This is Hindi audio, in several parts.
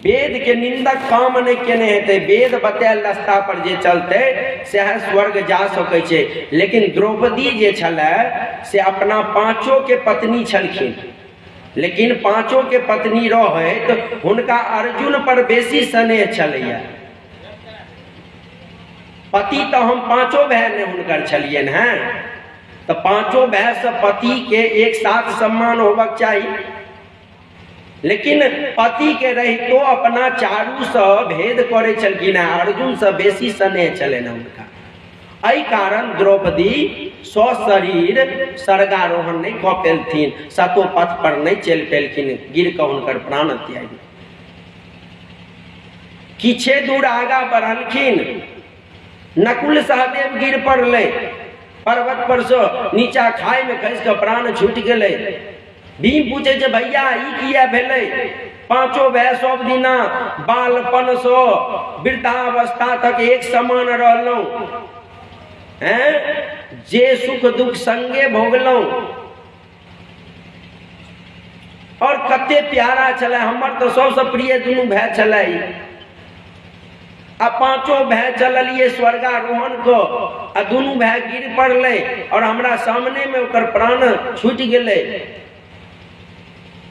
वेद के निंदक काम नहीं केने हेतै, वेद बतायल रास्ता पर जे चलते सह स्वर्ग जा सकै छै। लेकिन द्रौपदी जे छलै से अपना पांचों के पत्नी छलखिन, लेकिन पांचों के पत्नी रहैत हुनका अर्जुन पर बेसी स्नेह छलैया। पति तो हम पांचों भाई ने हुनकर छलियन हैं, तो पांचों भाई से पति के एक साथ सम्मान होबक चाहिए। लेकिन पति के रहितो अपना चारू से भेद करे छलखिन, अर्जुन से बेसी स्नेह छलैन हुनका। एहि कारण द्रौपदी स्वशरीर स्वर्गारोहण नहीं कऽ पेलथिन, सतो पथ पर नहीं चल पेलखिन, गिर कऽ हुनकर प्राण त्याग। किछे दूर आगा बढ़लखिन, नकुल सहदेव गिर पड़ले पर्वत पर से नीचा, खाई में खसि कऽ प्राण छूटि गेलै। भीम पूछे जे भैया ई किया भेलै? पांचों भाई सब दिना बालपन से वृद्धावस्था तक एक समान रहलौं, हैं जे सुख दुख संगे भोगलौं, और कते प्यारा छलै हमर तो सबसे प्रिय दुनू भाई छलै। आ पांचों भाई चलिए स्वर्गारोहण को, आ दुनू भाई गिर पड़ले और हमरा सामने में ओकर प्राण छूट गेले,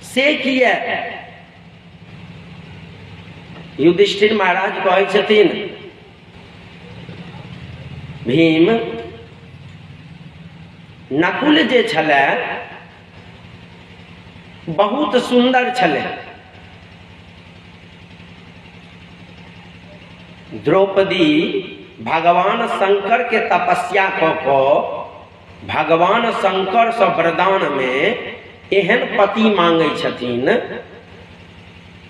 से किया? युधिष्ठिर महाराज कहै छथिन, भीम नकुल जे छलै बहुत सुंदर छलै, द्रौपदी भगवान शंकर के तपस्या कऽ भगवान शंकर से वरदान में एहन पति मांगे छथिन।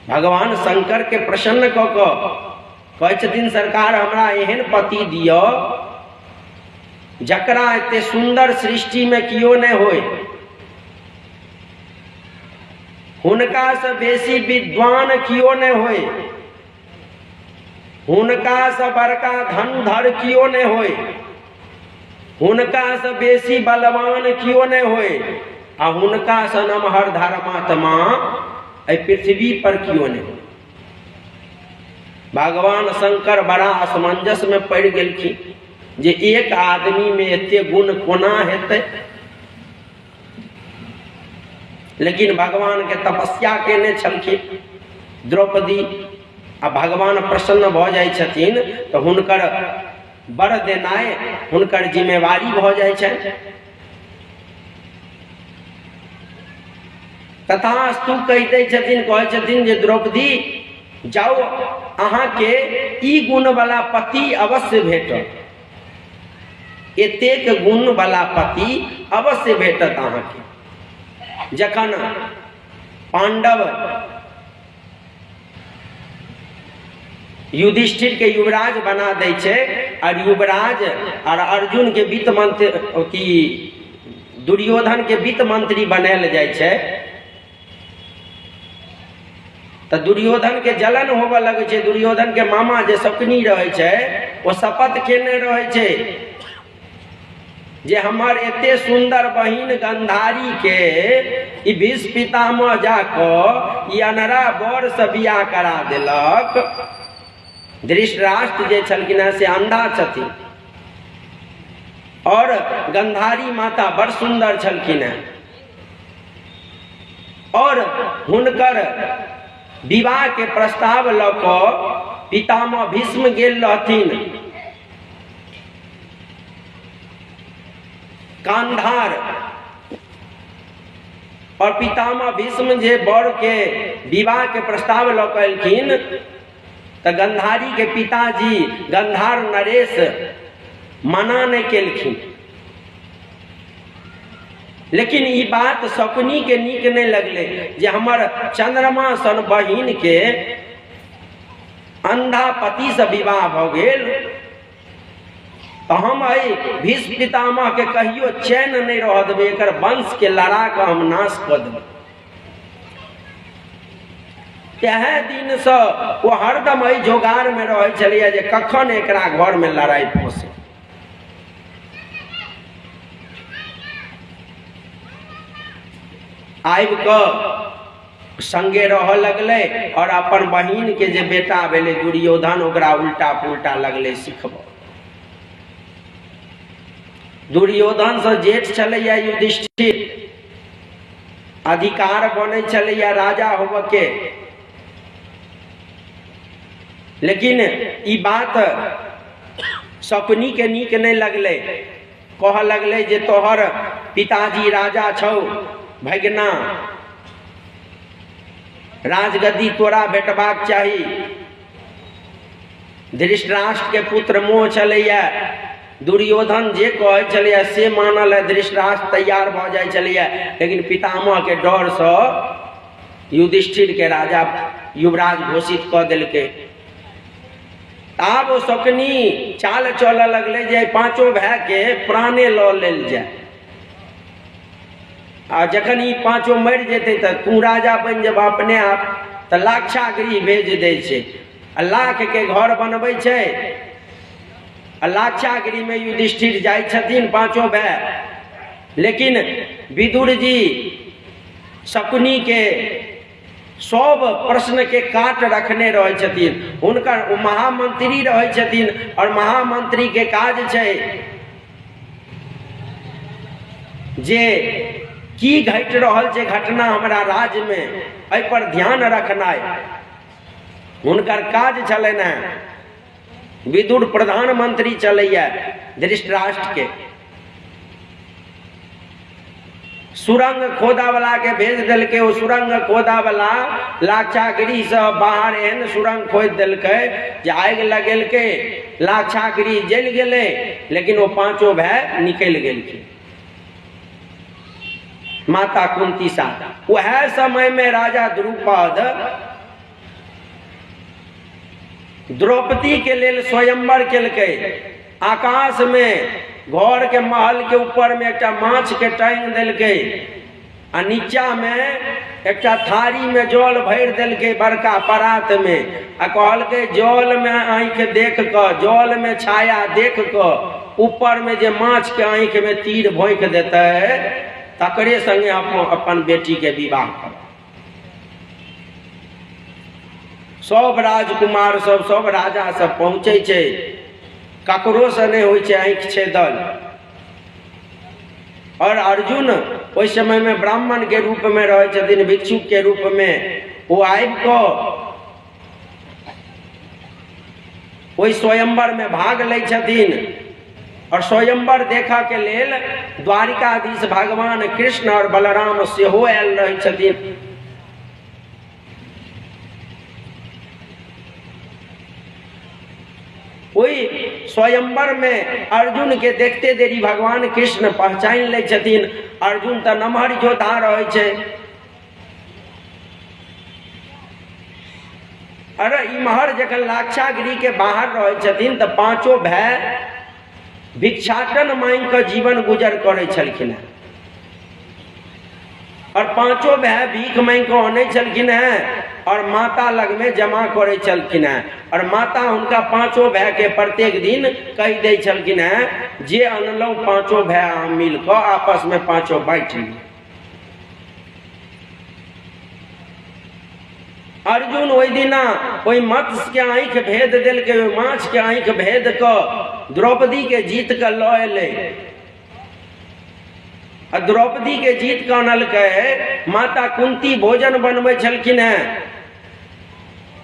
भगवान शंकर के प्रसन्न कऽ कहै छथिन, सरकार हमरा एहन पति दियो जकरा एते सुंदर सृष्टि में कियो नहीं होय, हुनका से बेसी विद्वान कियो नहीं होय, हुनका से बड़का धनुधर कियो नहीं होय, हुनका से बेसी बलवान कियो नहीं होय, आ हुनका से नमहर धर्मात्मा एहि पृथ्वी पर कियो नहीं होय। भगवान शंकर बड़ा असमंजस में पड़ गेलखिन जे एक आदमी में एते गुण कोना हेतै। लेकिन भगवान के तपस्या केने छलखिन द्रौपदी, आ भगवान प्रसन्न भ जाय छथिन तो हुनकर वर देनाय हुनकर जिम्मेवारी भ जाय छनि। तथास्तु कहि दै छथिन, कहै छथिन जे द्रौपदी जाओ, अहाँ के ई गुण वाला पति अवश्य भेटत, एतेक गुण वाला पति अवश्य भेटत अहाँ के। जखन पांडव युधिष्ठिर के युवराज बना दै छै, और युवराज और अर्जुन के वित्त मंत्री की दुर्योधन के वित्त मंत्री बनायल जाय छै, तो दुर्योधन के जलन होबे लगे छै। दुर्योधन के मामा जे शकुनी रहे छै वो शपथ केने रहे छै जे हमर एते सुंदर बहिन गंधारी के ई भीष्म पितामह जाकऽ ई अनरा बर से बियाह करा देलक। धृतराष्ट्र जे छलखिन से अंधा छथिन, और गंधारी माता बड़ सुंदर छलखिन, और हुनकर विवाह के प्रस्ताव लऽ कऽ पितामह भीष्म गेल रहथिन गांधार, और पितामह भीष्म जे बर के विवाह के प्रस्ताव लऽ कऽ एलखिन तो गंधारी के पिताजी गंधार नरेश मना नहीं केलखिन। लेकिन ई बात शकुनी के नीक नहीं लगले जे हमर चंद्रमा सन बहिन के अंधा पति से विवाह भ गेल, तो हम आई भीष्म पितामह के कहियो चैन नहीं रह देबै, एकर वंश के लड़ा के हम नाश कऽ देबै। तहे दिन से वो हरदम एहि जोगार में रहे छलिए जे कखन एकरा घर में लड़ाई फंसे। आबि कऽ संगे रह लगले और अपन बहिन के जे बेटा भेले दुर्योधन ओकरा उल्टा पुल्टा लगले सिखब। दुर्योधन से जेठ चलैया युधिष्ठिर, अधिकार बने चलैया राजा होब के, लेकिन ई बात शकुनी के नीक नहीं लगले। कह लगले जे तोहर पिताजी राजा छौ भगना, राजगद्दी तोरा भेटबाक चाही। धृतराष्ट्र के पुत्र मोह चलैया, दुर्योधन जे कहे चलैया से मानल है, धृतराष्ट्र तैयार भ जाय चलैया, लेकिन पितामह के डर से युधिष्ठिर के राजा युवराज घोषित क देलके। आब ओ शकुनी चाल चल लगले जे पांचों भाई के प्राणे ल लेल जाए, आ जखन ई पांचों मर जेते तो तू राजा बन जब अपने आप, तो लाक्षागृह भेज दे छे, लाख के घर बनबै छे। लाक्षागृह में युधिष्ठिर जाय छथिन पांचों भाई, लेकिन विदुर जी शकुनी के सब प्रश्न के काट रखने रहे छथिन। उनकर महामंत्री रहे छथिन और महामंत्री के काज छे जे की घट रहल छे घटना हमरा राज्य में, एहि पर ध्यान रखनाइ हुनकर काज छलनि हैं। विदुर प्रधानमंत्री चलैया धृतराष्ट्र के, सुरंग खोदा वाला के भेज दिलके। ओ सुरंग खोदा वाला लाक्षागृह से बाहर एहन सुरंग खोद दिलके जे आगि लगेलके, लाक्षागृह जल गेले, लेकिन वो पांचों भाई निकल गेलखिन माता कुंती साथ। वह समय में राजा द्रुपद द्रौपदी के लेल स्वयंवर केलके। आकाश में घर के महल के ऊपर में एक माछ के टांग दिलके, आ नीचा में एक थारी में जल भर दिलके बड़का परात में, आ कहलके जल में आँख देख क, जल में छाया देख क, ऊपर में जे माछ के आँख में तीर भोंक देते तकरे संगे अपन बेटी के विवाह कर। सब राजकुमार सब राजा सब पहुँचे छे, ककरो से नहीं होय छे आँख छेदल। और अर्जुन उस समय में ब्राह्मण के रूप में रहे छथिन, भिक्षुक के रूप में। वो आबि को ओहि स्वयंवर में भाग ले छथिन, और स्वयंवर देखा के लेल द्वारिकाधीश भगवान कृष्ण और बलराम सेहो आयल रहे छथिन। वही स्वयंवर में अर्जुन के देखते देरी भगवान कृष्ण पहचान ले छथिन। अर्जुन तो नमहर योद्धा रहे छे। अरे इमहर जखन लाक्षागृह के बाहर रहे छथिन तो पांचों भाई भिक्षाटन मांग कर जीवन गुजर करे छलखिन हैं, और पांचों भाई भीख मांग कर आने छलखिन हैं और माता लग में जमा करे छलखिन हैं। और माता उनका पांचों भाई के प्रत्येक दिन कह दे छलखिन हैं जे अनलो पांचों भाई हम मिल कर आपस में पांचों बांट ली। अर्जुन वही दिना वही मत्स्य के आँख भेद दिल के, माछ के आँख भेद क द्रौपदी के जीत कर लए। द्रौपदी के जीत का अनल के माता कुंती भोजन बनबे छलखिन हैं,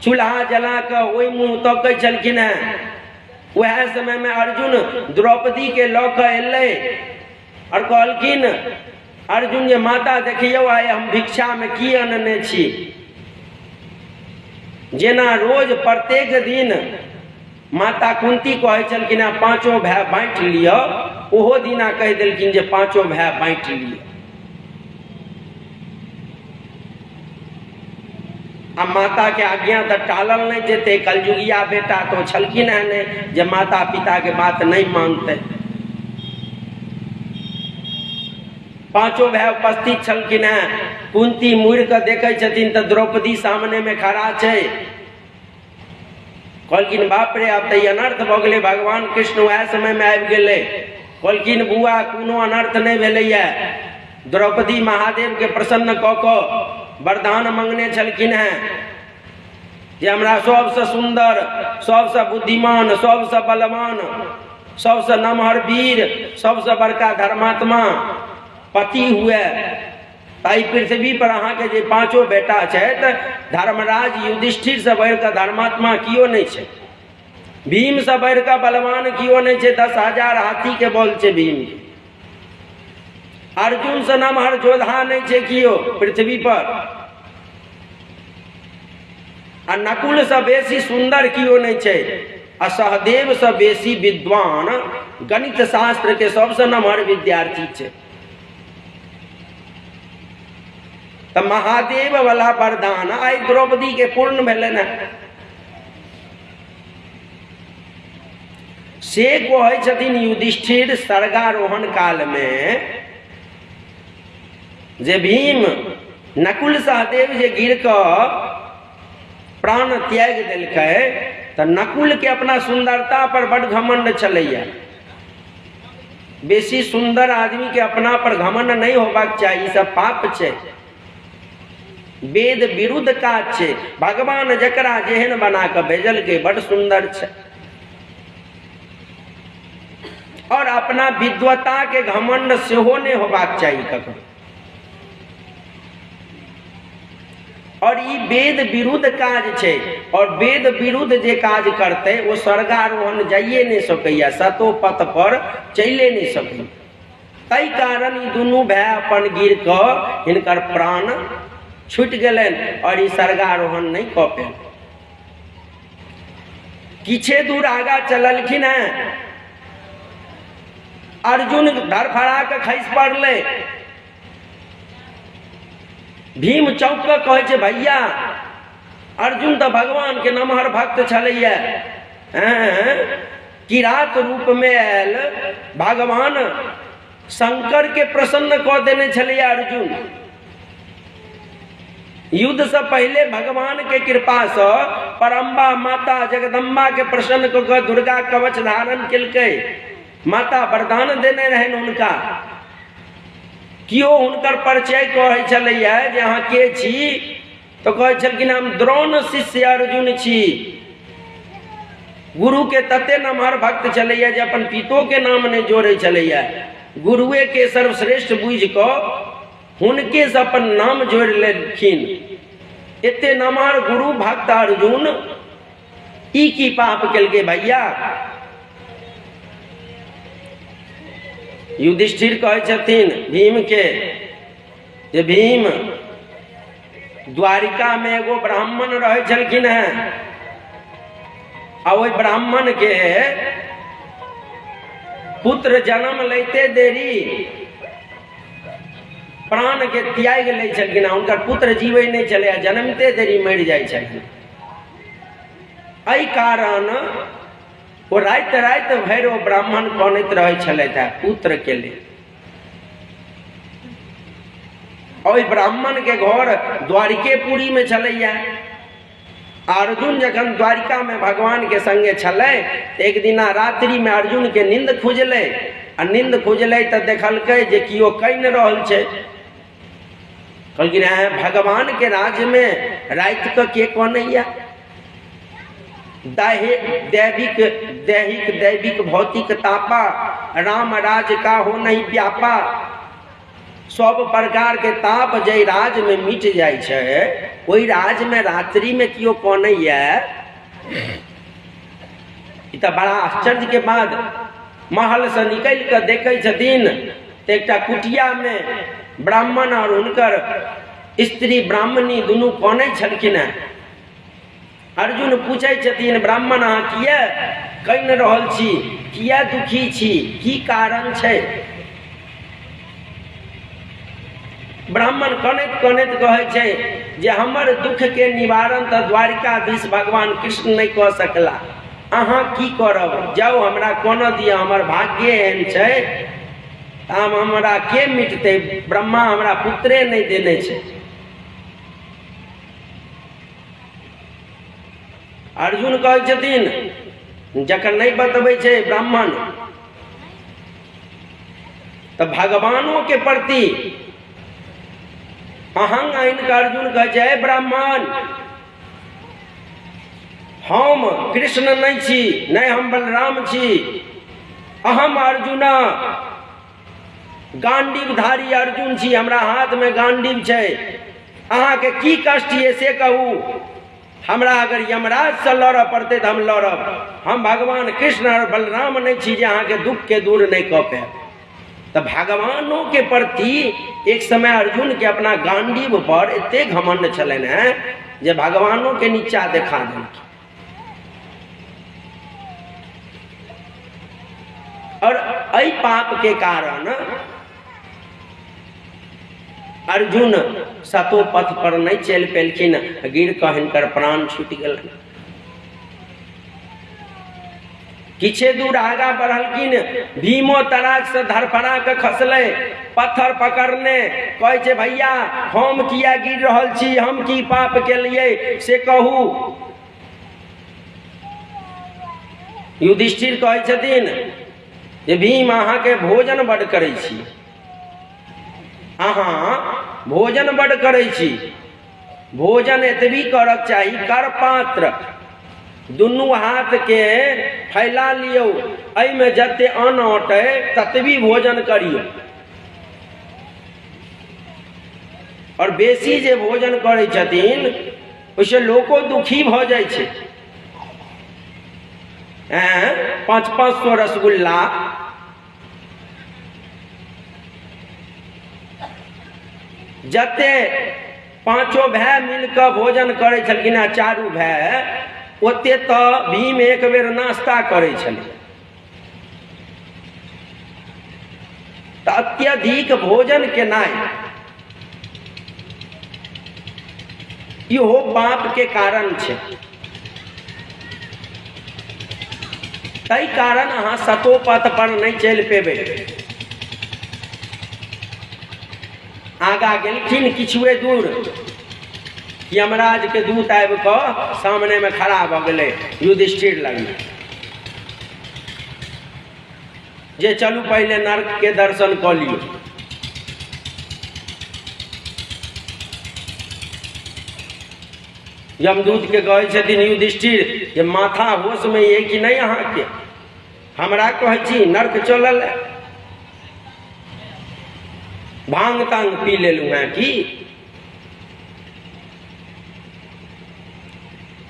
चूल्हा जला कर वही मुँह तकै छलखिन हैं। वह समय में अर्जुन द्रौपदी के लऽ कऽ एलै और कहलखिन अर्जुन जे माता देखियो आइ हम भिक्षा में की अनने छी। जेना रोज प्रत्येक दिन माता कुंती कहे छलखिन पांचों भाई बांट लियो, ओहो दिना कह दिलखिन जे पांचों भाई बांट लियो। अब माता के आज्ञा तो टालल नहीं जेते, कलयुगिया बेटा तो छलखिन है नहीं जे माता पिता के बात नहीं मानते। पांचों भाई उपस्थित छलखिन हैं। कुंती मुड़ के देखे छथिन तो द्रौपदी सामने में खड़ा छे। कहलखिन बाप रे अब तो अनर्थ भ गेलै, भगवान कृष्ण वह समय में आबि गेलै। कहलखिन बुआ कोनो अनर्थ नहीं भेलैया। द्रौपदी महादेव के प्रसन्न क वरदान मांगने छलखिन हैं जे हमरा सबसे सुंदर, सबसे बुद्धिमान, सबसे बलवान, सबसे नमहर वीर, सबसे बड़का धर्मात्मा पति हुए। ताई पृथ्वी पर अहाँ के जे पांचों बेटा छथि, धर्मराज युधिष्ठिर से बढ़ के धर्मात्मा कियो नहीं छै, भीम से बढ़ के बलवान कियो नहीं छै, 10,000 हाथी के बल छै भीम। अर्जुन से नमहर योद्धा नहीं छै कियो पृथ्वी पर, आ नकुल से बेसी सुंदर कियो नहीं छै, आ सहदेव से बेसी विद्वान गणित शास्त्र के सबसे नमहर विद्यार्थी छै। तो महादेव वाला वरदान आई द्रौपदी के पूर्ण भेलन है। से कहै छथिन युधिष्ठिर स्वर्गारोहण काल में जे भीम नकुल सहदेव जे गिर कऽ प्राण त्याग देलकै, तो नकुल के अपना सुंदरता पर बड़ घमंड चलैया। बेसी सुंदर आदमी के अपना पर घमंड नहीं होबाक चाहिए, सब पाप छै, वेद विरुद्ध काज छै। भगवान जकरा जेहन बना के भेजल के बड़ सुंदर छै, और अपना विद्वता के घमंड सेहो नहीं होबाक चाहिए ककरो। और ई वेद विरुद्ध काज छै, और वेद विरुद्ध जे काज करते वो स्वर्गारोहण जाइए नहीं सकैया, सतो पथ पर चले नहीं सकैया। तै कारण ई दुनू भाई अपन गिर कऽ हिनकर प्राण छूट गेलन, और ई स्वर्गारोहण नहीं कऽ पेल। किछे दूर आगा चललखिन हैं, अर्जुन धरफड़ा के खसि पड़ले। भीम चौंक के कहै छै भैया, अर्जुन तो भगवान के नमहर भक्त छलैया, किरात रूप में आयल भगवान शंकर के प्रसन्न कऽ देने छलैया। अर्जुन युद्ध से पहले भगवान के कृपा से परम्बा माता जगदम्बा के प्रसन्न कऽ के दुर्गा कवच धारण केलकै, माता वरदान देने रहन हुनका। कियो हुनकर परिचय कहै छलैया जे अहाँ के छी, तो कहै छलखिन हम द्रोण शिष्य अर्जुन छी। गुरु के तते नमहर भक्त छलैया जे अपन पितो के नाम नहीं जोड़े छलैया, गुरुए के सर्वश्रेष्ठ बुझ कऽ हुनके से अपन नाम जोड़ लेलखिन। एते नमहर गुरु भक्त अर्जुन ई की पाप केलकै भैया? युधिष्ठिर कहै छथिन भीम के जे भीम, द्वारिका में एगो ब्राह्मण रहे छलखिन हैं, आ ओहि ब्राह्मण के पुत्र जन्म लेते देरी प्राण के त्याग ले छलखिन, उनकर पुत्र जीवे नहीं चले, जन्मते देरी मर जाय छलखिन। एहि कारण वो रात रात भर वो ब्राह्मण कानैत रहे छलैथ पुत्र के लिए। और ब्राह्मण के घर द्वारिकेपुरी में छलैया। अर्जुन जखन द्वारिका में भगवान के संगे छलै, एक दिना रात्रि में अर्जुन के नींद खुजलै, आ नींद खुजलै तो देखलकै जे कियो कइन रहल छै। कहलखिन भगवान के राज्य में रात के कनैया? दैहिक दैविक भौतिक तापा, राम राज का हो नहीं व्यापा। सब प्रकार के ताप जय राज में मिट जाय छै, ओई राज में रात्रि में कियो कनैया? ई तो बड़ा आश्चर्य के बाद महल से निकल कर देखे छथिन, तो एक कुटिया में ब्राह्मण और उनकर स्त्री ब्राह्मणी दुनू कनै छलखिन। अर्जुन पूछे छथिन ब्राह्मण अहाँ किया कइन रहल छी, किया दुखी छी, की कारण छै? ब्राह्मण कनैत कनैत कहै छै जे हमर दुख के निवारण तो द्वारिकाधीश भगवान कृष्ण नहीं कऽ सकला, अहाँ की करब? जाओ हमरा कोना दिया, हमर भाग्य एहन छै, हमरा के मिटते? ब्रह्मा हमरा पुत्रे नहीं देने छै। अर्जुन कहै छथिन जखन नहीं बतबै छै ब्राह्मण, तो भगवानों के प्रति अहंग आइन अर्जुन कहे जय ब्राह्मण, हम कृष्ण नहीं छी, नहीं हम बलराम छी, अहम अर्जुन गांडीवधारी अर्जुन छी, हमरा हाथ में गांडीव छै, अहाँ के की कष्ट ये से कहू, हमरा अगर यमराज से लड़ पड़ते तो हम लड़ब, हम भगवान कृष्ण और बलराम नहीं छी जे अहाँ के दुख के दूर नहीं कह पे। तो भगवानों के प्रति एक समय अर्जुन के अपना गांडीव पर इतने घमंड छलन है जे भगवानों के नीचा देखा दें। और अई पाप के कारण अर्जुन सतो पथ पर नहीं चल पेलखिन, गिर कऽ हिनकर प्राण छूट गए। किछे दूर आगा बढ़लखिन, भीमो तराक से धरफड़ा के खसले, पत्थर पकड़ने कहे छे भैया हम किया गिर रहल छी, हम की पाप के लिए से कहू। युधिष्ठिर कहे छथिन जे भीम अहाँ के भोजन बड़ करे छी, अहाँ भोजन बड़ करे छी, भोजन एतबी करक चाही, कर पात्र दुनू हाथ के फैला लियो, एहि में जते अन्न अटे ततबी भोजन करियो। और बेसी जे भोजन करे छथिन ओइसे लोको दुखी भ जाय छै। 500 रसगुल्ला जते पांचों भाई मिलकर भोजन करे छलखिन, चारू भाई ओते तो भीम एक बेर नाश्ता करे छले। तो अत्यधिक भोजन केनाइ इहो पाप के कारण छै। तै कारण अहाँ सतोपथ पर नहीं चल पेबे। आगा गेलखिन किछुए दूर, यमराज के दूत आबि कऽ सामने में खड़ा भ गेलै युधिष्ठिर लग, जे चलू पहले नरक के दर्शन क लियो। यमदूत के कहे छथिन युधिष्ठिर जे माथा होश में ये कि नहीं अहाँ के, हमरा कहे छी नरक चलल है, भांग तांग पी लेलू हैं कि।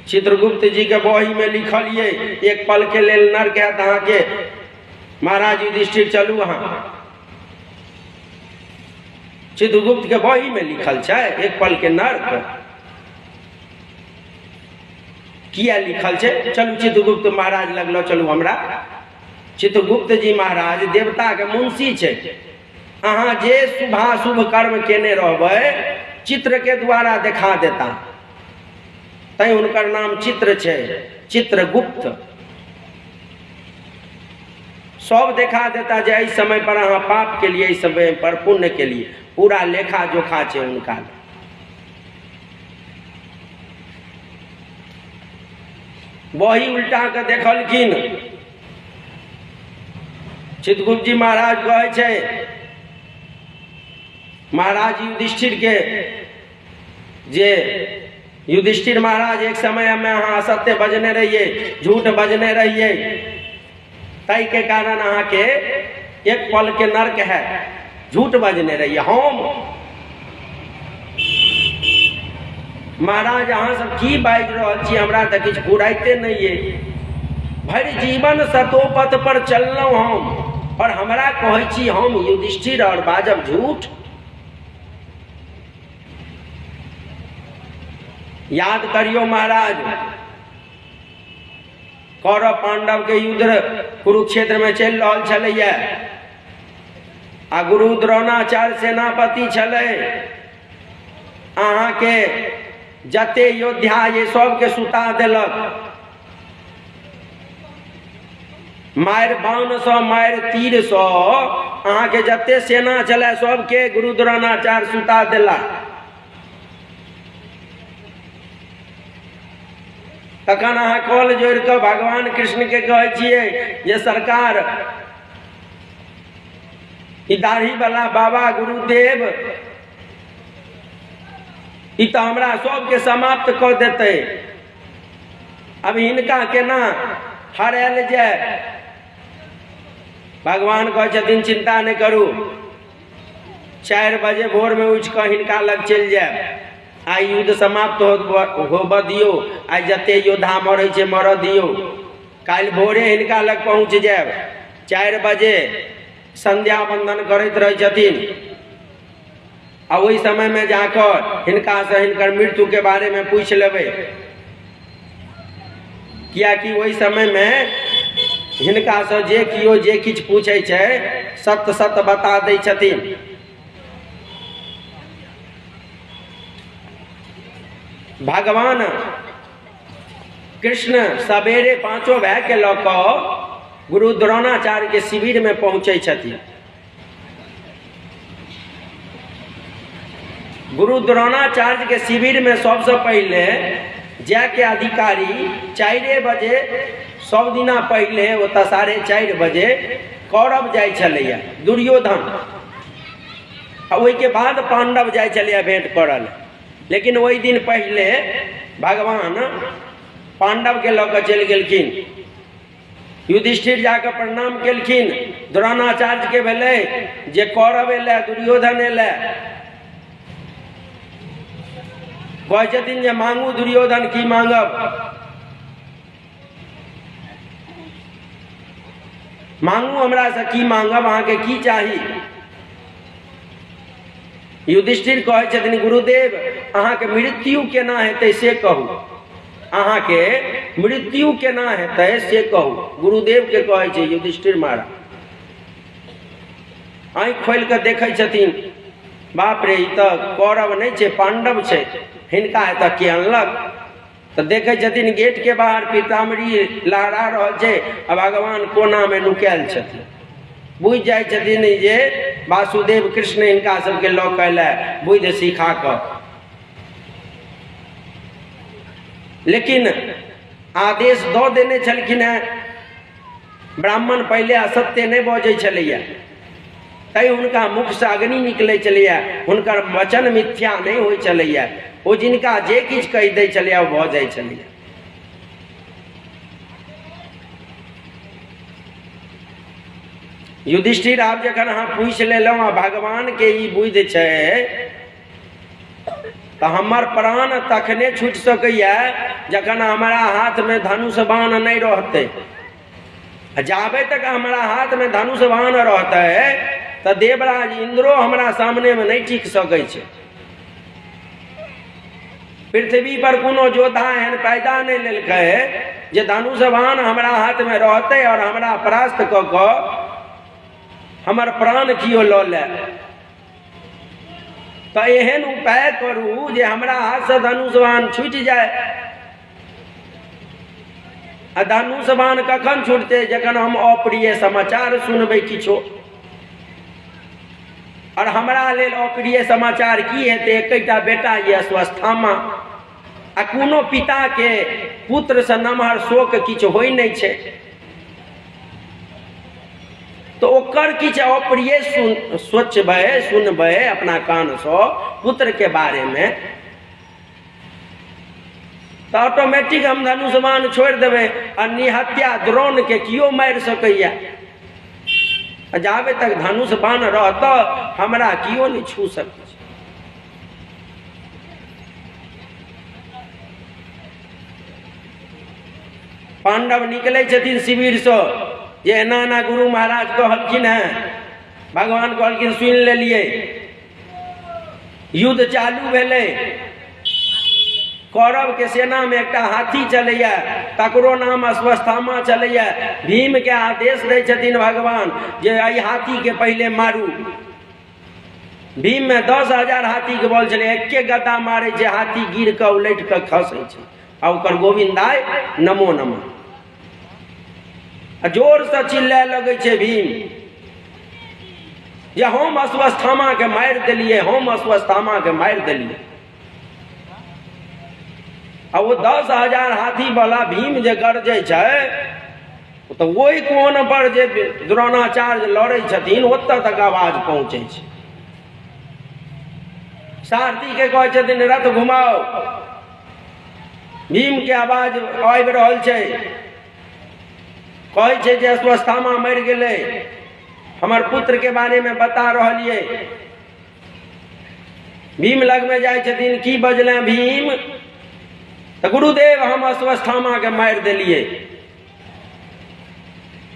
चित्रगुप्त जी के बही में लिखल ये एक पल के लेल नरक है अहाँ के, महाराज युधिष्ठिर चलू अहाँ। चित्रगुप्त के बही में लिखल छै एक पल के नरक, किया लिखल छै, चलू चित्रगुप्त महाराज लगलो चलू हमरा। चित्रगुप्त जी महाराज देवता के मुंशी छै, अहाँ जे शुभाशुभ कर्म केने रहबै चित्र के द्वारा देखा देता, तै उनकर नाम चित्र छै, चित्रगुप्त। सब देखा देता जे इस समय पर अहाँ पाप के लिए, इस समय पर पुण्य के लिए, पूरा लेखा जोखा छै उनका। वही उल्टा के देखलखिन। चित्रगुप्त जी महाराज कहे छै महाराज युधिष्ठिर के जे युधिष्ठिर महाराज एक समय में अहाँ असत्य बजने रहिए, झूठ बजने रहिए, तै के कारण अहाँ के एक पल के नरक है, झूठ बजने रहिए। हम महाराज अहाँ सब की बाजि रहल छी, हमरा तऽ किछु फुराइते नहीं है, भरि जीवन सतोपथ पर चललहुँ हम, और हमरा कहै छी हम युधिष्ठिर और बाजब झूठ। याद करियो महाराज, कौरव पांडव के युद्ध कुरुक्षेत्र में चल रहा छलैया, आ गुरु द्रोणाचार्य सेनापति छलै, अहाँ के जते योद्धा ये सब के सुता देलक, मार बाण सौ मार तीर सौ अहाँ के जते सेना चले सबके गुरु द्रोणाचार्य सुता देला। तखन अहाँ कॉल जोड़ के भगवान कृष्ण के कहे छिए जे सरकार ई दाढ़ी वाला बाबा गुरुदेव ई तो हमरा सबके समाप्त कऽ देते। अब हिनका केना हरायल जाए? भगवान कहै छथिन चिंता नहीं करू, 4 बजे भोर में उठ कर हिनका लग चल जाए। आई युद्ध समाप्त होब दियो, आई जते योद्धा मरे छे मर दियो, काल भोरे हिनका लग पहुँच जाए। 4 बजे संध्या वंदन करते रहे छथिन आ वही समय में जाकर हिनका से हिनकर मृत्यु के बारे में पूछ लेबै, किया कि वही समय में हिनका से जे कियो जे किछ पूछे छे सत्य सत्य बता दै छथिन। भगवान कृष्ण सवेरे 5 भाई के लऽ कऽ गुरु द्रोणाचार्य के शिविर में पहुँचे छथिन। गुरु द्रोणाचार्य के शिविर में सबसे पहले जाके अधिकारी 4 बजे सब दिना पहले ओतऽ 4:30 बजे कौरव जाय छलैया दुर्योधन, ओहि के बाद पांडव जाय छलैया भेंट करल। लेकिन वही दिन पहले भगवान पांडव के लऽ कऽ चलि गेलखिन। युधिष्ठिर जाकर प्रणाम केलखिन। द्रोणाचार्य के भेलै जे कौरव एलै, दुर्योधन एलै, कहै छथिन जे मांगू दुर्योधन की मांगब, मांगू हमरा से की मांगब, अहाँ के की चाही? युधिष्ठिर कहै छथिन गुरुदेव अहाँ के मृत्यु केना हेतै से कहू, अहाँ के मृत्यु केना हेतै से कहू। गुरुदेव के कहै छै युधिष्ठिर महाराज आँखि खोलि कऽ देखै छथिन, बाप रे ई तऽ कौरव नहीं छै पांडव छै, हिनका एतऽ के अनलक? तो देखे छथिन गेट के बाहर पीताम्बरी लहरा रहल छै आ भगवान कोना में नुकायल छथिन। बुझ जाय छथिन जे वासुदेव कृष्ण हिनका सबके लऽ कऽ एलै बुद्धि सिखा कऽ। लेकिन आदेश दऽ देने छलखिन हैं, ब्राह्मण पहले असत्य नहीं बजै छलैया, तै हुनका मुख से अग्नि निकलै छलैया, हुनकर वचन मिथ्या नहीं होइ छलैया। वो जिनका जे किछ कहि दै छलैया भऽ जाइ छलैया। युधिष्ठिर आब जखन अहाँ पूछि लेलहुँ आ भगवान के ई बुद्धि छै तऽ हमर प्राण तखने छूटि सकैया जखन हमारा हाथ में धनुष बाण नहीं रहते। जाबे तक हमारा हाथ में धनुष बाण रहते तो देवराज इंद्रो हमारा सामने में नहीं टिक सकै छै। पृथ्वी पर कोनो योद्धा एहन पैदा नहीं लेलकै जे धनुष बाण हमारा हाथ में रहते और हमारा परास्त कऽ कऽ हमर प्राण कियो लऽ ले। तो एहन उपाय करू जे हमरा हाथ से धनुष बाण छूटि जाए। आ धनुष बाण कखन छूटते? जखन हम अप्रिय समाचार सुनबै किछो। और हमरा लेल अप्रिय समाचार की हेतै? एकटा बेटा ये अस्वस्थामा, आ कोनो पिता के पुत्र से नमहर शोक किछु होइ नहीं छै, तो ओकर किछु अप्रिय सोचबै सुनबै अपना कान से पुत्र के बारे में, तो ऑटोमेटिक हम धनुष बाण छोड़ देबै आ निहत्या द्रोण के कियो मारि सकैया। जाबे तक धनुष बाण रहत हमरा कियो नहीं छू सकै। पांडव निकले छथिन शिविर से जे एना एना गुरु महाराज कहलखिन हैं, भगवान कहलखिन सुन लेलिए। युद्ध चालू भेलै। कौरव के सेना में एक हाथी चलैया, तकरो नाम अस्वस्थामा चलैया। भीम के आदेश दै छथिन भगवान जे एहि हाथी के पहले मारू। भीम में 10,000 हाथी के बल छलै, एके गदा मारे जे हाथी गिर के उलट के खसै छै आ ओकर गोविंदाय नमो नमः जोर से चिल्लाए लगे छै भीम जे हम अस्वस्थामा के मारि देलिए, हम अस्वस्थामा के मारि देलिए। आ वो 10,000 हाथी वाला भीम जे गरजे छै तो वही कोन पर जे द्रोणाचार्य लड़े छथिन ओतऽ तक आवाज पहुँचे छै। सारथी के कहै छथिन रथ घुमाओ। भीम के आवाज आबि रहल छै, कहै छै जे अश्वत्थामा मरि गेलै, हमर पुत्र के बारे में बता रहलिए। भीम लग में जाय छथिन, की बजले भीम? तो गुरुदेव हम अश्वत्थामा के मारि देलिए।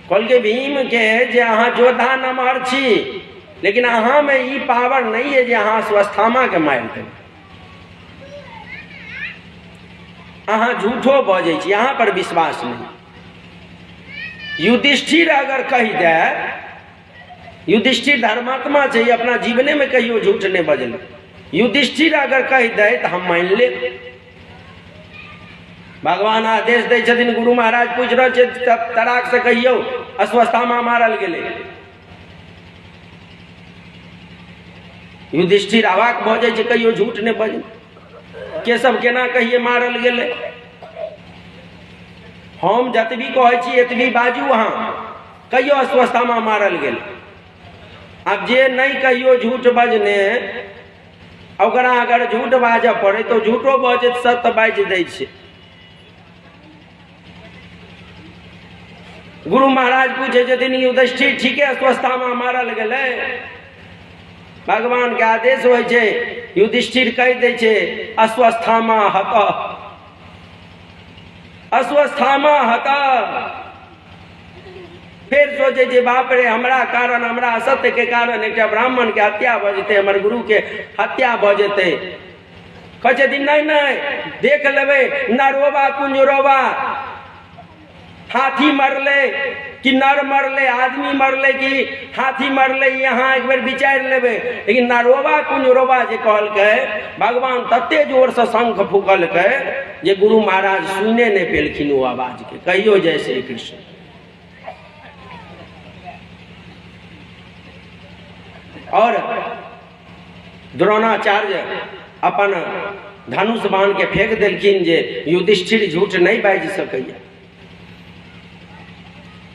कहलकै भीम के जे अहाँ योद्धा नमहर छी, लेकिन अहाँ में ई पावर नहीं है जे अहाँ अश्वत्थामा के मारि देबै। अहाँ झूठो बजै छी, अहाँ पर विश्वास नहीं। युधिष्ठिर अगर कहि दे, युधिष्ठिर धर्मात्मा छै, अपना जीवने में कहियो झूठ नहीं बजलै। युधिष्ठिर अगर कहि दे तो हम मान ले। भगवान आदेश दै छथिन, गुरु महाराज पूछ रहे छै, तड़ाक से कहियो अश्वत्थामा मारल गेलै। युधिष्ठिर अवाक भ जाइ छै, कहियो झूठ नहीं बजै। केशव केना कहिए मारल गेलै? हम जतबी कहै छी एतबी बाजू, अहाँ कहियो अश्वत्थामा मारल गेलै। अब जे नहीं कहियो झूठ बजने, ओकरा अगर झूठ बाजऽ पड़े तो झूठो बजे, सत्य बाज दै छै। गुरु महाराज पूछे छथिन, युधिष्ठिर ठीके अश्वत्थामा मारल गेलै? भगवान के आदेश होइ छै, युधिष्ठिर कहि दै छै अश्वत्थामा हतः, अश्वत्थामा हतः। फिर सोचे जे बाप रे, हमरा कारण, हमरा असत्य के कारण एक ब्राह्मण के हत्या भ जेतै, हमर गुरु के हत्या भ जेतै। कहै छथिन नहीं नहीं, देख लेबै, नरोबा कुंजरोबा, हाथी मरले कि नर मरले, आदमी मरले कि हाथी मरले, यहाँ एक बेर विचार लेबै। लेकिन नरोबा कुंजरोबा जे कहलकै, भगवान तते जोर से शंख फूकलकै जे गुरु महाराज सुने नहीं पेलखिन ओ आवाज के। कहियो जय श्री कृष्ण। और द्रोणाचार्य अपन धनुष बाण के फेंक देलखिन जे युधिष्ठिर झूठ नहीं बाजि सकैया।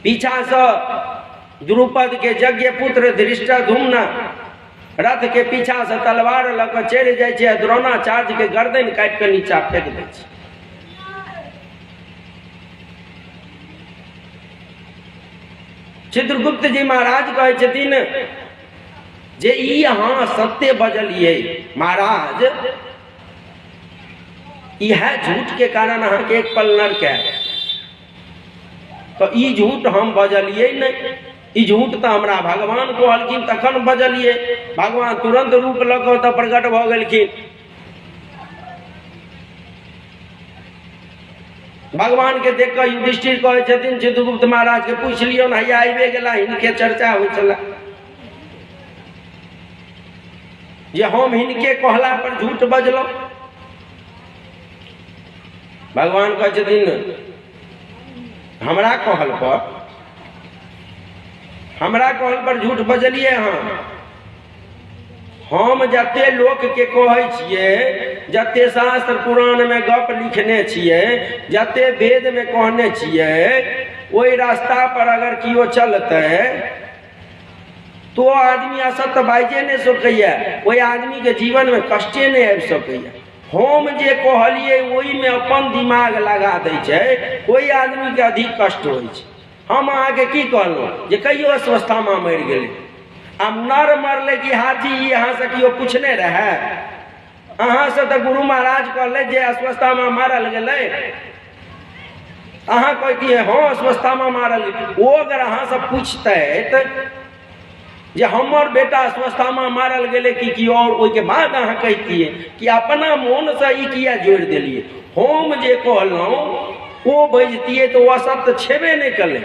पीछा से द्रुपद के यज्ञ पुत्र धृष्टद्युम्न रथ के पीछा से तलवार लऽ कऽ चढ़ि जाइ छै, द्रोणाचार्य के गर्दन काटि के नीचा फेंक दै छै। चित्रगुप्त जी महाराज कहै छथिन जे ई अहाँ सत्य बजलिए महाराज, यह झूठ के कारण अहाँ के एक पल नरक है। तो ई झूठ हम बजलिए नहीं, ई झूठ तो हमरा भगवान कहलखिन तखन बजलिए। भगवान तुरंत रूप लऽ कऽ तऽ प्रकट भऽ गेलखिन। भगवान के देख कऽ युधिष्ठिर कहै छथिन, चित्रगुप्त महाराज के पूछ लियो न, हैया आबे गेला, हिनके चर्चा होइ छला जे हम हिनके कहला पर झूठ बजलहुं। भगवान कहै छथिन, हमरा कहल पर झूठ बजलिए अहाँ। हम जते लोक के कहै छियै, जते शास्त्र पुराण में गप लिखने छियै, जते वेद में कहने छियै, ओहि रास्ता पर अगर कियो चलते तो आदमी असत्य बाजे नहीं सकैया, ओहि आदमी के जीवन में कष्टे नहीं आबि सकैया। हम जे कहलिए ओहि में अपन दिमाग लगा दै छै, ओहि आदमी के अधिक कष्ट होइ छै। हम अहाँ के की कहलहुँ जे कहियो अश्वत्थामा मरि गेलै, आब नर मरले कि हाथी, ई अहाँ से कियो पूछने रहे? अहाँ से तो गुरु महाराज कहले जे अश्वत्थामा मारल गेलै, अहाँ कहतिए हाँ अश्वत्थामा मारल गेलै। वो अगर अहाँ से पूछते जे हमर बेटा अश्वत्थामा मारल गेलै कि और, ओहि के बाद अहाँ कहतिए कि अपना मोन से ई किया जोड़ि देलिए। हम जे कहलहुँ ओ बजतिए तो वो असत्य छेबे नहीं कले।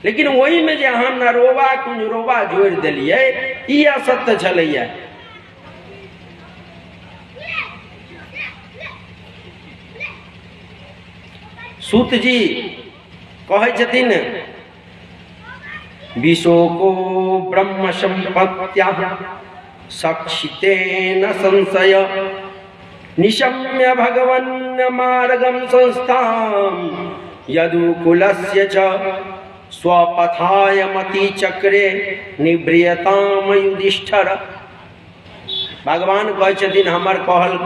लेकिन वही में जे अहाँ नरोबा कुंजरोबा जोड़ि देलिए, ई असत्य छलैया। सूत जी कहै छथिन, विशोको ब्रह्म संपत्त्या सक्षितेन संशय निशम्य भगवन् मार्गम संस्थाम यदुकुलस्य च स्वपथाय मति चक्रे निव्रियताम युधिष्ठिर भगवान कहै छथिन हमर कहल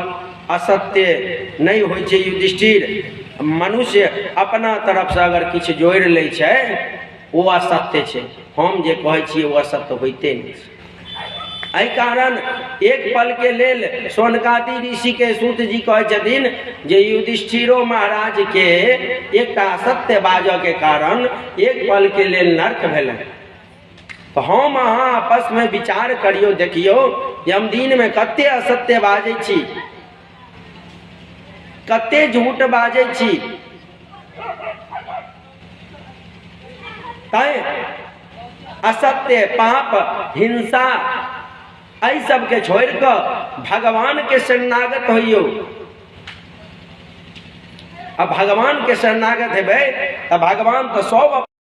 असत्य नहीं होइ छै युधिष्ठिर। मनुष्य अपना तरफ से अगर किछु जोड़ि लै छै वो असत्य छै, हम जे कहै छियै वो असत्य होइते नहीं छै। एहि कारण एक पल के लेल सोनकादि ऋषि के सूत जी कहै छथिन जे युधिष्ठिरो महाराज के एक असत्य बाजऽ के कारण एक पल के लेल नर्क भेलै। तो हम अहाँ आपस में विचार करियो, देखियो कि हम दिन में कते असत्य बाजै छी, कते झूठ बाजै छी। तैं असत्य, पाप, हिंसा एहि सबके छोड़ कर भगवान के शरणागत होइयो। अब भगवान के शरणागत हेबै तो भगवान तो सब